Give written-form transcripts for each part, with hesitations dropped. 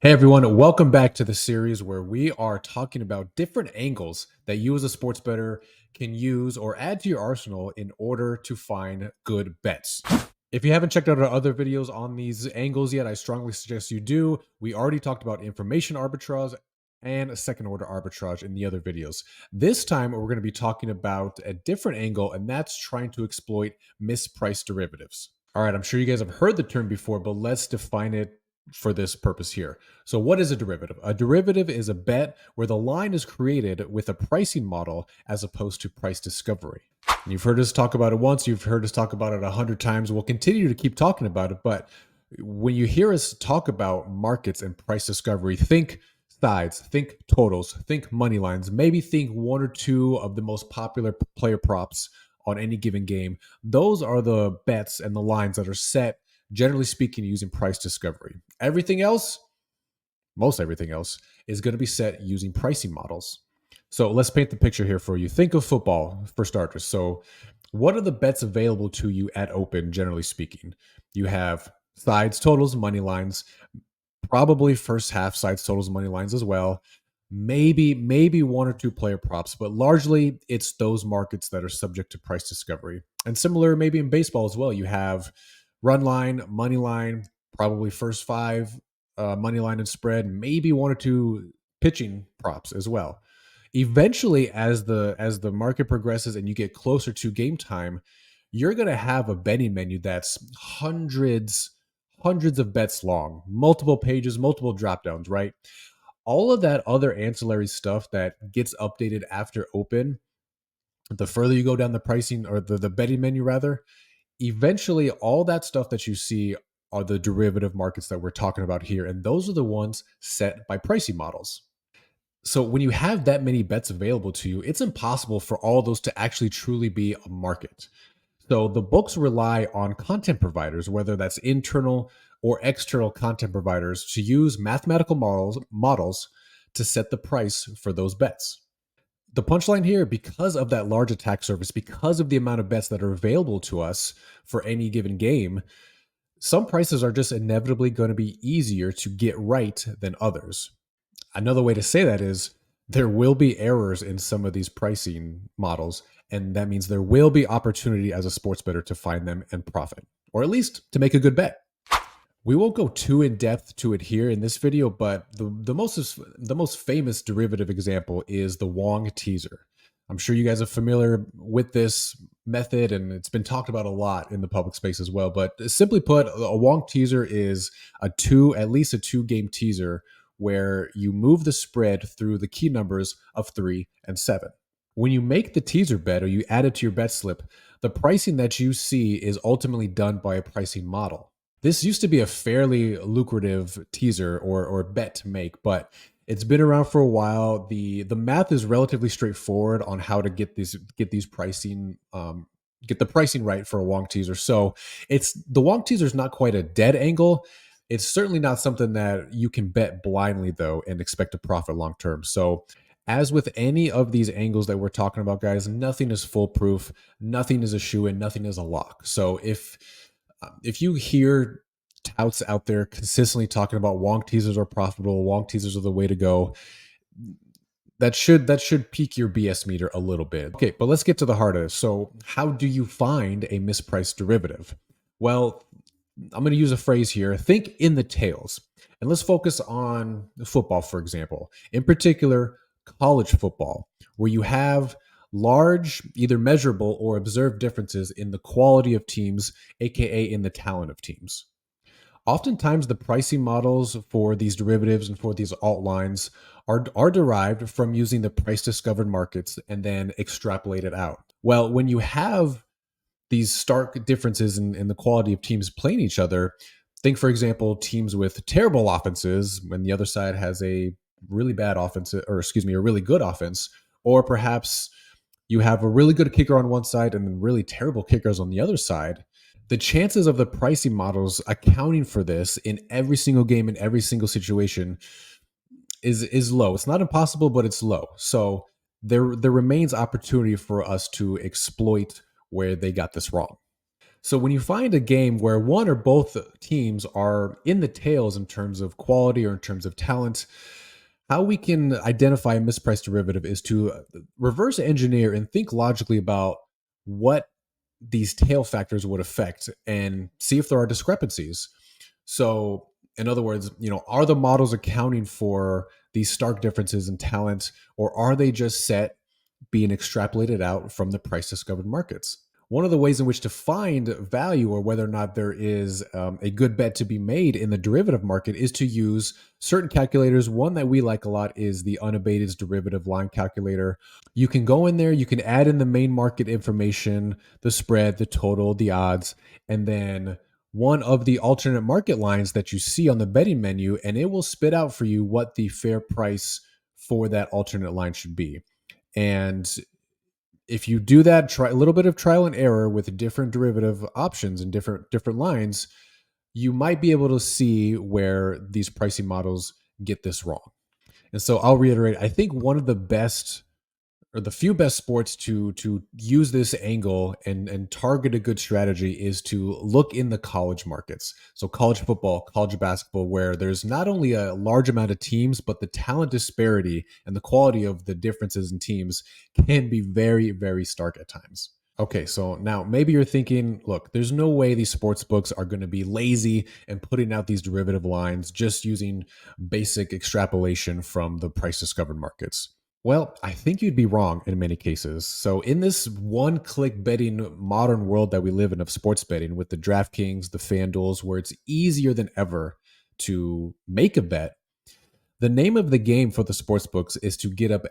Hey everyone, welcome back to the series where we are talking about different angles that you as a sports bettor can use or add to your arsenal in order to find good bets. If you haven't checked out our other videos on these angles yet, I strongly suggest you do. We already talked about information arbitrage and second order arbitrage in the other videos. This time, we're going to be talking about a different angle, and that's trying to exploit mispriced derivatives. All right, I'm sure you guys have heard the term before, but let's define it for this purpose here. So, what is a derivative? A derivative is a bet where the line is created with a pricing model as opposed to price discovery. And you've heard us talk about it once, you've heard us talk about it 100 times. We'll continue to keep talking about it. But when you hear us talk about markets and price discovery, think sides, think totals, think money lines, maybe think one or two of the most popular player props on any given game. Those are the bets and the lines that are set, generally speaking, using price discovery. Everything else, most everything else, is going to be set using pricing models. So let's paint the picture here for you. Think of football for starters. So, what are the bets available to you at open, generally speaking? You have sides, totals, money lines, probably first half sides, totals, money lines as well. Maybe one or two player props, but largely it's those markets that are subject to price discovery. And similar, maybe in baseball as well, you have run line, money line, probably first five, money line and spread, maybe one or two pitching props as well. Eventually, as the market progresses and you get closer to game time, you're going to have a betting menu that's hundreds of bets long, multiple pages, multiple drop downs, right? All of that other ancillary stuff that gets updated after open, the further you go down the pricing or the betting menu rather, eventually all that stuff that you see are the derivative markets that we're talking about here. And those are the ones set by pricing models. So when you have that many bets available to you, it's impossible for all those to actually truly be a market. So the books rely on content providers, whether that's internal or external content providers, to use mathematical models to set the price for those bets. The punchline here, because of that large attack surface, because of the amount of bets that are available to us for any given game, some prices are just inevitably going to be easier to get right than others. Another way to say that is there will be errors in some of these pricing models, and that means there will be opportunity as a sports bettor to find them and profit, or at least to make a good bet. We won't go too in depth to it here in this video, but the most famous derivative example is the Wong teaser. I'm sure you guys are familiar with this method, and it's been talked about a lot in the public space as well. But simply put, a Wong teaser is at least a two-game teaser where you move the spread through the key numbers of 3 and 7. When you make the teaser bet or you add it to your bet slip, the pricing that you see is ultimately done by a pricing model. This used to be a fairly lucrative teaser or bet to make, but it's been around for a while. The math is relatively straightforward on how to get these pricing get the pricing right for a Wong teaser. So it's the Wong teaser is not quite a dead angle. It's certainly not something that you can bet blindly though and expect to profit long term. So as with any of these angles that we're talking about, guys, nothing is foolproof, nothing is a shoe-in, nothing is a lock. So if you hear touts out there consistently talking about Wong teasers are profitable, Wong teasers are the way to go, that should pique your BS meter a little bit. Okay, but let's get to the heart of it. So, how do you find a mispriced derivative? Well, I'm going to use a phrase here. Think in the tails. And let's focus on football, for example. In particular, college football, where you have large, either measurable or observed differences in the quality of teams, aka in the talent of teams. Oftentimes, the pricing models for these derivatives and for these alt lines are derived from using the price discovered markets and then extrapolated out. Well, when you have these stark differences in the quality of teams playing each other, think, for example, teams with terrible offenses when the other side has a really bad offense, or excuse me, a really good offense, or perhaps you have a really good kicker on one side and then really terrible kickers on the other side. The chances of the pricing models accounting for this in every single game, in every single situation, is low. It's not impossible, but it's low. So there remains opportunity for us to exploit where they got this wrong. So when you find a game where one or both teams are in the tails in terms of quality or in terms of talent, how we can identify a mispriced derivative is to reverse engineer and think logically about what these tail factors would affect and see if there are discrepancies. So, in other words, are the models accounting for these stark differences in talent, or are they just set being extrapolated out from the price discovered markets? One of the ways in which to find value or whether or not there is a good bet to be made in the derivative market is to use certain calculators. One that we like a lot is the unabated derivative line calculator. You can go in there, you can add in the main market information, the spread, the total, the odds, and then one of the alternate market lines that you see on the betting menu, and it will spit out for you what the fair price for that alternate line should be. And if you do that, try a little bit of trial and error with different derivative options and different lines, you might be able to see where these pricing models get this wrong. And so I'll reiterate, I think one of the best or the few best sports to use this angle and target a good strategy is to look in the college markets. So college football, college basketball, where there's not only a large amount of teams, but the talent disparity and the quality of the differences in teams can be very, very stark at times. Okay, so now maybe you're thinking, look, there's no way these sports books are going to be lazy and putting out these derivative lines just using basic extrapolation from the price discovered markets. Well, I think you'd be wrong in many cases. So, in this one click betting modern world that we live in of sports betting with the DraftKings, the FanDuels, where it's easier than ever to make a bet, the name of the game for the sports books is to get up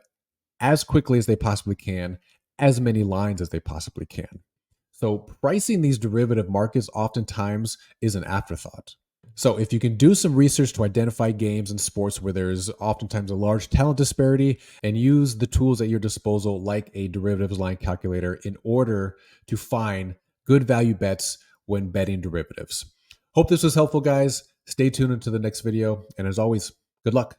as quickly as they possibly can, as many lines as they possibly can. So, pricing these derivative markets oftentimes is an afterthought. So, if you can do some research to identify games and sports where there's oftentimes a large talent disparity and use the tools at your disposal, like a derivatives line calculator, in order to find good value bets when betting derivatives. Hope this was helpful, guys. Stay tuned into the next video. And as always, good luck.